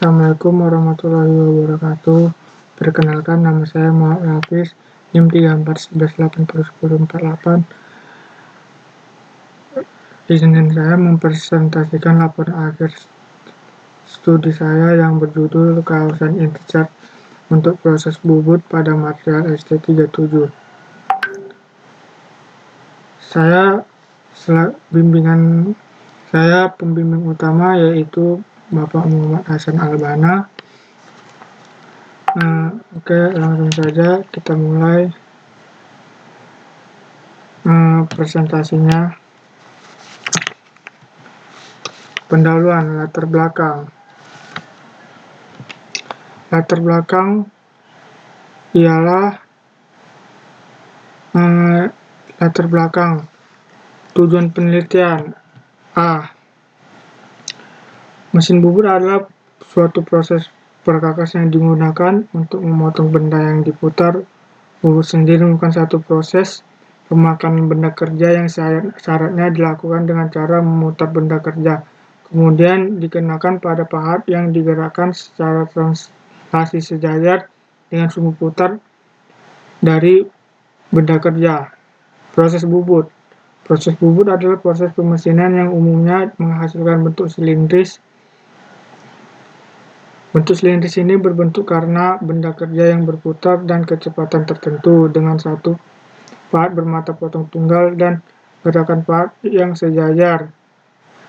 Assalamualaikum warahmatullahi wabarakatuh. Perkenalkan, nama saya Muhammad Hafiz, NIM 3411801048. Izinin saya mempresentasikan laporan akhir studi saya yang berjudul Kawasan Integer untuk proses bubut pada material ST37. Pembimbing utama yaitu Bapak Muhammad Hasan Albana. Oke, langsung saja kita mulai presentasinya. Pendahuluan, latar belakang. Latar belakang ialah latar belakang tujuan penelitian. Mesin bubut adalah suatu proses perkakas yang digunakan untuk memotong benda yang diputar. Bubut sendiri bukan satu proses pemakanan benda kerja yang syaratnya dilakukan dengan cara memutar benda kerja, kemudian dikenakan pada pahat yang digerakkan secara translasi sejajar dengan sumbu putar dari benda kerja. Proses bubut. Proses bubut adalah proses pemesinan yang umumnya menghasilkan bentuk silindris. Bentuk silindris ini berbentuk karena benda kerja yang berputar dan kecepatan tertentu dengan satu pahat bermata potong tunggal dan gerakan pahat yang sejajar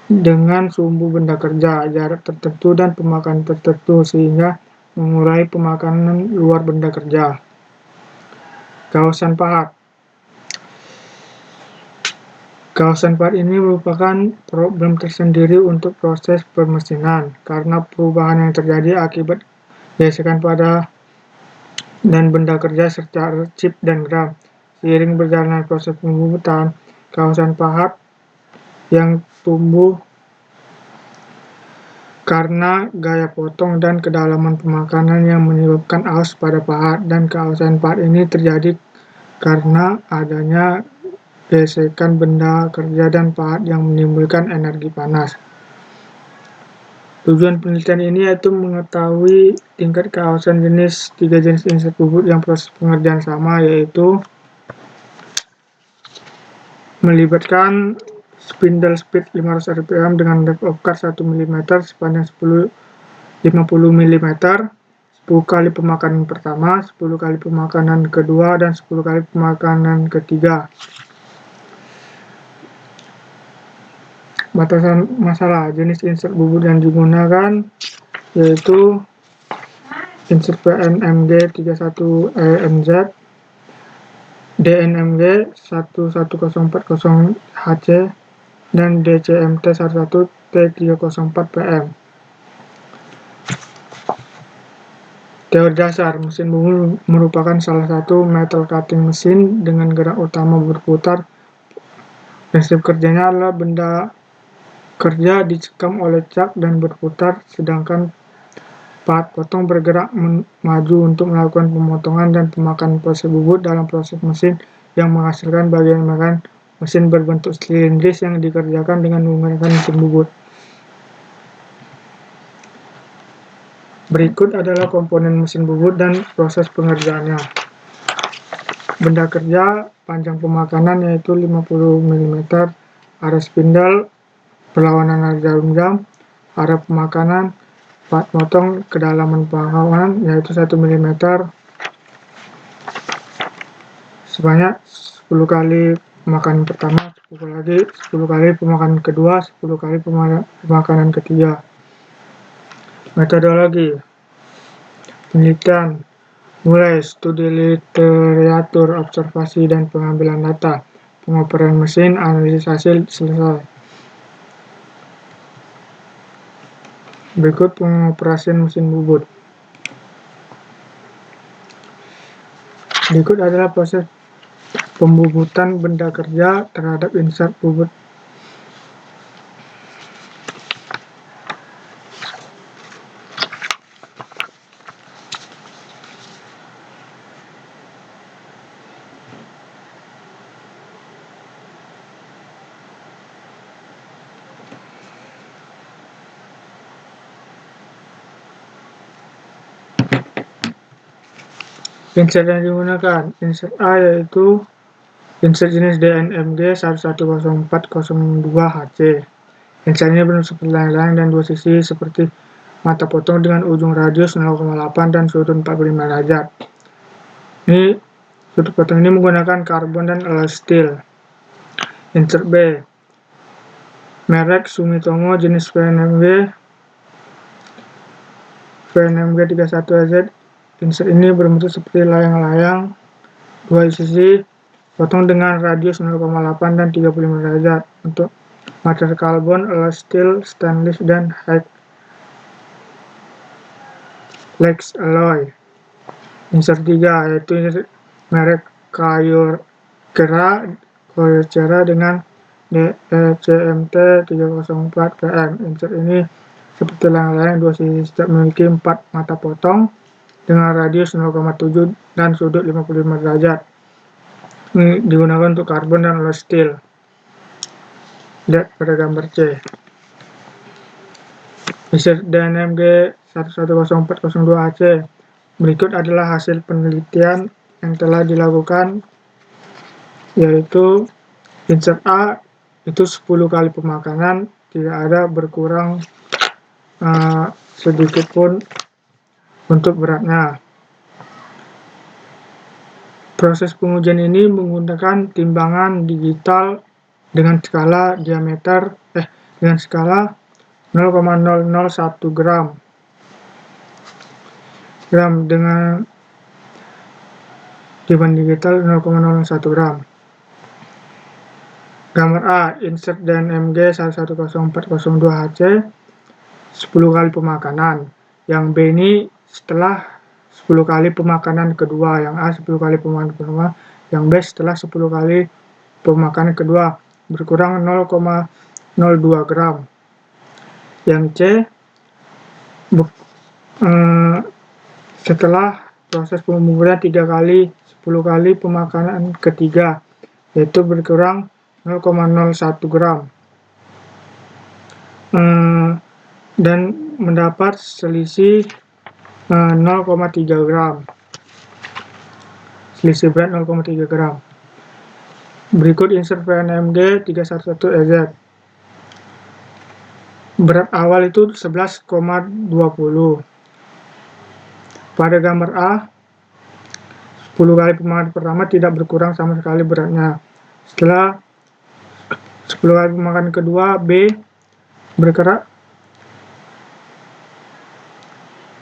dengan sumbu benda kerja, jarak tertentu dan pemakanan tertentu sehingga mengurangi pemakanan luar benda kerja. Kawasan pahat. Kawasan pahat ini merupakan problem tersendiri untuk proses pemesinan karena perubahan yang terjadi akibat gesekan pada dan benda kerja secara chip dan gram. Seiring berjalannya proses pembubutan, kawasan pahat yang tumbuh karena gaya potong dan kedalaman pemakanan yang menyebabkan aus pada pahat, dan kawasan pahat ini terjadi karena adanya gesekan benda kerja dan pahat yang menimbulkan energi panas. Tujuan penelitian ini yaitu mengetahui tingkat kawasan tiga jenis insert bubut yang proses pengerjaan sama, yaitu melibatkan spindle speed 500 rpm dengan depth of cut 1 mm sepanjang 50 mm, 10 kali pemakanan pertama, 10 kali pemakanan kedua, dan 10 kali pemakanan ketiga. Batasan masalah jenis insert bubut yang digunakan yaitu insert PNMG 31EMZ, DNMG 11040HC, dan DCMT 11T304PM. Teori dasar mesin bubut merupakan salah satu metal cutting mesin dengan gerak utama berputar. Prinsip kerjanya adalah benda kerja dicekam oleh cak dan berputar, sedangkan pahat potong bergerak maju untuk melakukan pemotongan dan pemakanan proses bubut dalam proses mesin yang menghasilkan bagian-bagian mesin berbentuk silindris yang dikerjakan dengan menggunakan mesin bubut. Berikut adalah komponen mesin bubut dan proses pengerjaannya. Benda kerja, panjang pemakanan yaitu 50 mm, area spindle, perlawanan area jarum jam, area pemakanan, pahat potong, kedalaman pemakanan yaitu 1 mm, sebanyak 10 kali pemakanan pertama, 10 kali pemakanan kedua, 10 kali pemakanan ketiga. Metodologi penelitian mulai studi literatur, observasi dan pengambilan data, pengoperasian mesin, analisis hasil, selesai. Berikut pengoperasian mesin bubut. Berikut adalah proses pembubutan benda kerja terhadap insert bubut. Insert yang digunakan, insert A yaitu insert jenis DNMG 110402HC. Insert ini berbentuk seperti layang-layang dan dua sisi seperti mata potong dengan ujung radius 0,8 dan sudut 45 derajat. Ini sudut potong ini menggunakan karbon dan alloy steel. Insert B, merek Sumitomo jenis VNMG 31Z. Insert ini berbentuk seperti layang-layang dua sisi potong dengan radius 0,8 dan 35 derajat. Untuk material karbon, alloy steel, stainless, dan high flex alloy. Insert 3 yaitu merek Kyocera dengan DECMT 304 PM. Insert ini seperti layang-layang dua sisi memiliki 4 mata potong dengan radius 0,7 dan sudut 55 derajat. Ini digunakan untuk karbon dan alloy steel. Lihat pada gambar C. Insert DNMG 110402AC. Berikut adalah hasil penelitian yang telah dilakukan, yaitu insert A itu 10 kali pemakanan, tidak ada berkurang sedikit pun untuk beratnya. Proses pengujian ini menggunakan timbangan digital dengan skala diameter dengan skala 0,001 gram dengan timbangan digital 0,01 gram. Gambar A, insert DNMG 110402HC 10 kali pemakanan. Yang B ini setelah 10 kali pemakanan kedua, yang A 10 kali pemakanan kedua, yang B setelah 10 kali pemakanan kedua berkurang 0,02 gram. Yang C setelah proses pembuburan 3 kali 10 kali pemakanan ketiga, yaitu berkurang 0,01 gram. Dan mendapat selisih 0,3 gram. Selisih berat 0,3 gram. Berikut insert VNMG 311EZ. Berat awal itu 11,20. Pada gambar A, 10 kali pemakanan pertama tidak berkurang sama sekali beratnya. Setelah 10 kali pemakanan kedua, B bergerak.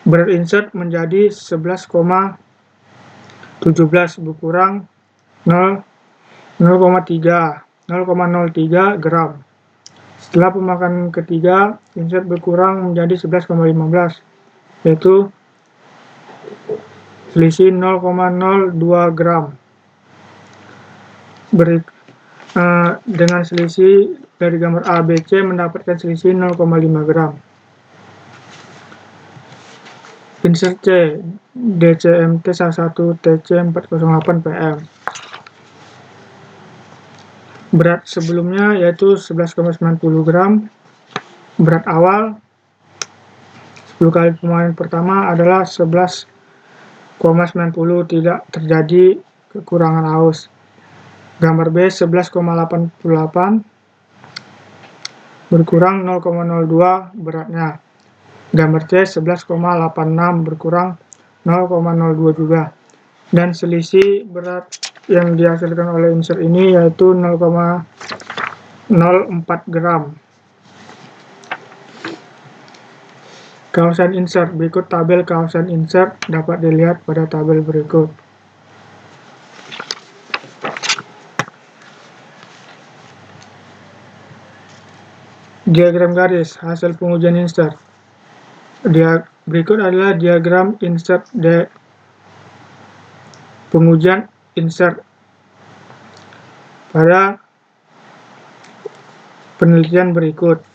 Berat insert menjadi 11,17 berkurang 0,03 gram. Setelah pemakanan ketiga, insert berkurang menjadi 11,15, yaitu selisih 0,02 gram. Dengan selisih dari gambar A, B, C mendapatkan selisih 0,5 gram. Insert C, DCMT 11TC 408 PM. Berat sebelumnya yaitu 11,90 gram. Berat awal 10 kali pemakanan pertama adalah 11,90, tidak terjadi kekurangan haus. Gambar B 11,88 berkurang 0,02 beratnya. Gambar C 11,86 berkurang 0,02 juga. Dan selisih berat yang dihasilkan oleh insert ini yaitu 0,04 gram. Kawasan insert. Berikut tabel kawasan insert dapat dilihat pada tabel berikut. Diagram garis hasil pengujian insert. Berikut adalah diagram insert pengujian insert pada penelitian berikut.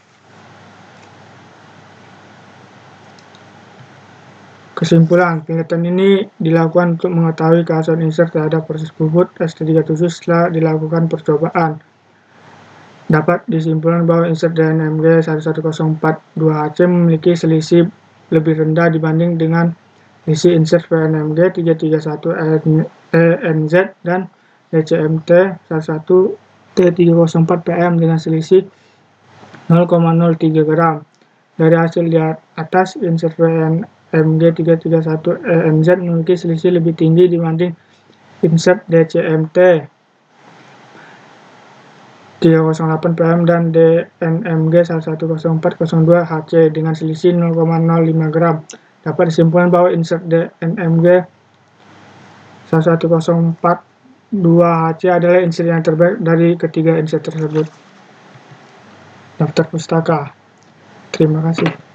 Kesimpulan, penelitian ini dilakukan untuk mengetahui keasaan insert terhadap proses bubut ST37 setelah dilakukan percobaan. Dapat disimpulkan bahwa insert DNMG 110402HC memiliki selisih lebih rendah dibanding dengan isi insert PNMG 331 ENZ dan DCMT 11 T304 PM dengan selisih 0,03 gram. Dari hasil di atas, insert PNMG 331 ENZ memiliki selisih lebih tinggi dibanding insert DCMT 308 PM dan DNMG 110402 HC dengan selisih 0,05 gram. Dapat disimpulkan bahwa insert DNMG 110402 HC adalah insert yang terbaik dari ketiga insert tersebut. Daftar pustaka. Terima kasih.